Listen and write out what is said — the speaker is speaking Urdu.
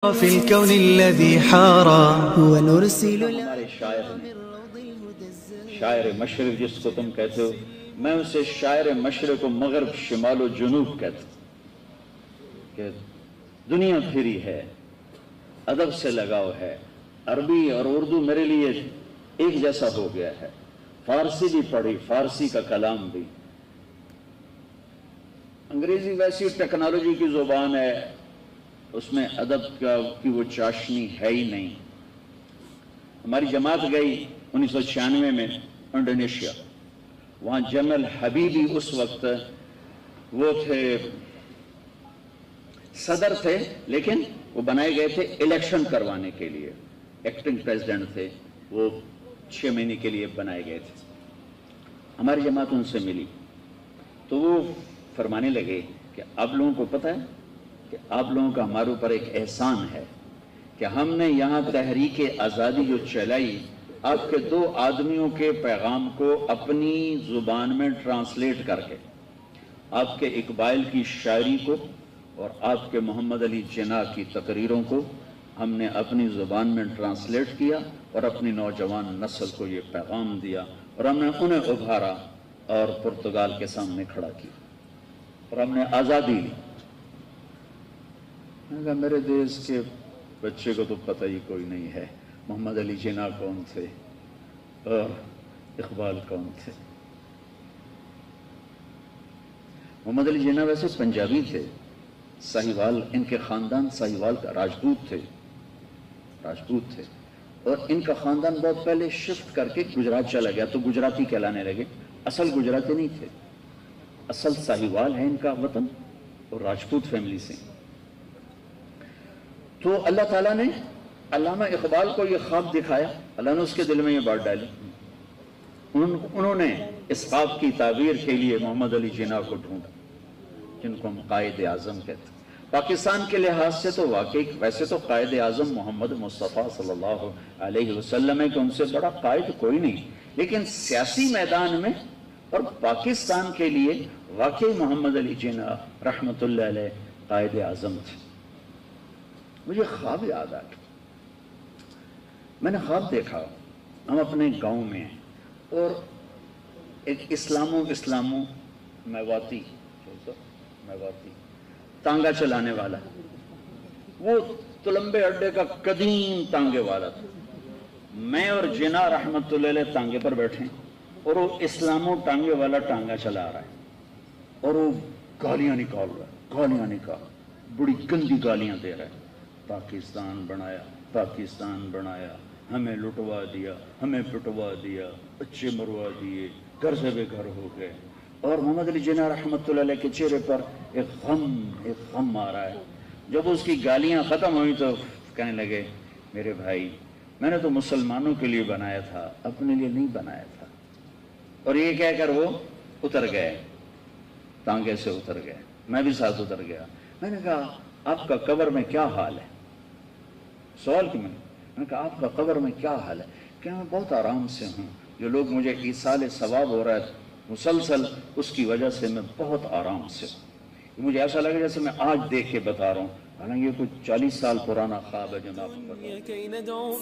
في الكون الذي حارى ونرسل ہمارے شاعر مشرق جس کو تم کہتے ہو، میں اسے شاعر مشرق و مغرب شمال و جنوب کہتا ہوں کہ دنیا پھری ہے، ادب سے لگاؤ ہے، عربی اور اردو میرے لیے ایک جیسا ہو گیا ہے، فارسی بھی پڑھی، فارسی کا کلام بھی، انگریزی ویسی ٹیکنالوجی کی زبان ہے، اس میں ادب کی وہ چاشنی ہے ہی نہیں۔ ہماری جماعت گئی 1996 میں انڈونیشیا، وہاں جنرل حبیبی اس وقت وہ تھے، صدر تھے، لیکن وہ بنائے گئے تھے الیکشن کروانے کے لیے، ایکٹنگ پریزیڈنٹ تھے، وہ 6 مہینے کے لیے بنائے گئے تھے۔ ہماری جماعت ان سے ملی تو وہ فرمانے لگے کہ آپ لوگوں کو پتہ ہے کہ آپ لوگوں کا ہمارے اوپر ایک احسان ہے کہ ہم نے یہاں تحریک آزادی جو چلائی، آپ کے 2 آدمیوں کے پیغام کو اپنی زبان میں ٹرانسلیٹ کر کے، آپ کے اقبال کی شاعری کو اور آپ کے محمد علی جناح کی تقریروں کو ہم نے اپنی زبان میں ٹرانسلیٹ کیا اور اپنی نوجوان نسل کو یہ پیغام دیا اور ہم نے انہیں ابھارا اور پرتگال کے سامنے کھڑا کیا اور ہم نے آزادی لی۔ میں نے کہا میرے دیش کے بچے کو تو پتہ ہی کوئی نہیں ہے محمد علی جناح کون تھے اور اقبال کون تھے۔ محمد علی جناح ویسے پنجابی تھے، ساہیوال، ان کے خاندان ساہیوال کا راجپوت تھے اور ان کا خاندان بہت پہلے شفٹ کر کے گجرات چلا گیا تو گجراتی کہلانے لگے، اصل گجراتی نہیں تھے، اصل ساہیوال ہے ان کا وطن اور راجپوت فیملی سے۔ تو اللہ تعالیٰ نے علامہ اقبال کو یہ خواب دکھایا، اللہ نے اس کے دل میں یہ بات ڈالی، انہوں نے اس خواب کی تعبیر کے لیے محمد علی جناح کو ڈھونڈا جن کو ہم قائد اعظم کہتے ہیں۔ پاکستان کے لحاظ سے تو واقعی ویسے تو قائد اعظم محمد مصطفیٰ صلی اللہ علیہ وسلم ہے کہ ان سے بڑا قائد کوئی نہیں، لیکن سیاسی میدان میں اور پاکستان کے لیے واقعی محمد علی جناح رحمت اللہ علیہ قائد اعظم تھے۔ مجھے خواب یاد آ گیا، میں نے خواب دیکھا ہم اپنے گاؤں میں ہیں اور ایک اسلامو میواتی تانگا چلانے والا، وہ تلمبے اڈے کا قدیم تانگے والا تھا، میں اور جناح رحمت اللہ علیہ تانگے پر بیٹھے ہیں اور وہ اسلامو ٹانگے والا ٹانگا چلا رہا ہے اور وہ گالیاں نکال رہا ہے، بڑی گندی گالیاں دے رہا ہے، پاکستان بنایا، ہمیں لٹوا دیا، ہمیں پٹوا دیا، بچے مروا دیے، گھر سے بے گھر ہو گئے، اور محمد علی جناح رحمت اللہ علیہ کے چہرے پر ایک غم آ رہا ہے۔ جب اس کی گالیاں ختم ہوئی تو کہنے لگے میرے بھائی، میں نے تو مسلمانوں کے لیے بنایا تھا، اپنے لیے نہیں بنایا تھا، اور یہ کہہ کر وہ اتر گئے، تانگے سے اتر گئے، میں بھی ساتھ اتر گیا۔ میں نے کہا آپ کا قبر میں کیا حال ہے؟ سوال کی میں نے کہا آپ کا قبر میں کیا حال ہے؟ کہ میں بہت آرام سے ہوں، جو لوگ مجھے ایصال ثواب ہو رہا ہے مسلسل، اس کی وجہ سے میں بہت آرام سے ہوں، مجھے ایسا لگا جیسے میں آج دیکھ کے بتا رہا ہوں، حالانکہ یہ کچھ 40 سال پرانا خواب ہے جو میں آپ کو بتا رہا ہوں۔